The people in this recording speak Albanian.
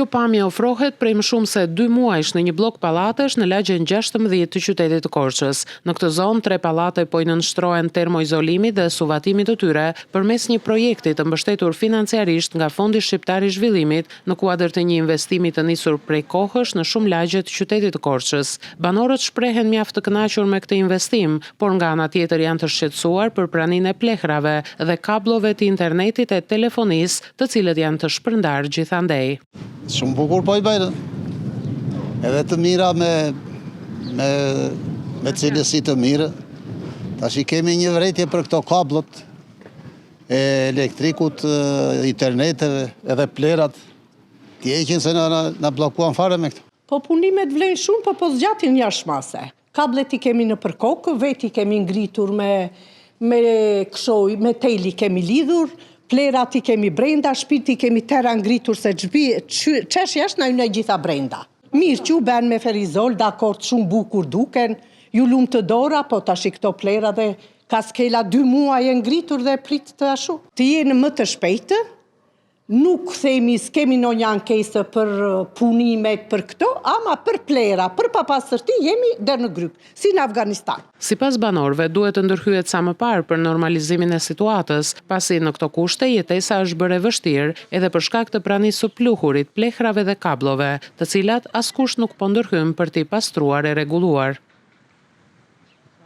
Kjo pamje ofrohet prej më shumë se 2 muajsh në një blok pallatesh në lagjen 16 të qytetit të Korçës. Në këtë zonë 3 pallate po i nënshtrohen termoizolimit dhe suvatimit të tyre përmes një projekti të mbështetur financiarisht nga Fondi Shqiptar i Zhvillimit në kuadër të një investimi të nisur prej kohësh në shumë lagje të qytetit të Korçës. Banorët shprehen mjaft të kënaqur me këtë investim, por nga ana tjetër janë të shqetësuar për praninë e plehrave dhe kablove të internetit e telefonisë, të cilët janë të shpërndarë gjithandej. Shumë bukur po i bëjnë. Edhe të mira me cilësi të mirë. Tash i kemi një vërejtje për këto kablot e elektrikut, interneteve, edhe plerat. Ti eqin se na blokuan fare me këto. Po punimet vlen shumë, po zgjatin jashtëmase. Kablet i kemi në përkokë, veti kemi ngritur me teli kemi lidhur, plerat i kemi brenda, shtëpit i kemi tera ngritur se qesh jashtë na ju në gjitha brenda. Mirë që u ben me ferizol, dakord shumë bukur duken, ju lumë të dora, po tash i këto plera dhe kaskela 2 muaj e ngritur dhe prit të ashu. Të jenë më të shpejtë, nuk themi s'kemi në një ankesë për punimet për këto, ama për plera, për papastërti jemi der në gryk, si në Afganistan. Sipas banorëve, duhet të ndërhyet sa më parë për normalizimin e situatës, pasi në këto kushte jetesa është bërë e vështirë edhe për shkak të pranisë së pluhurit, plehrave dhe kablove, të cilat askush nuk po ndërhyn për t'i pastruar e rregulluar.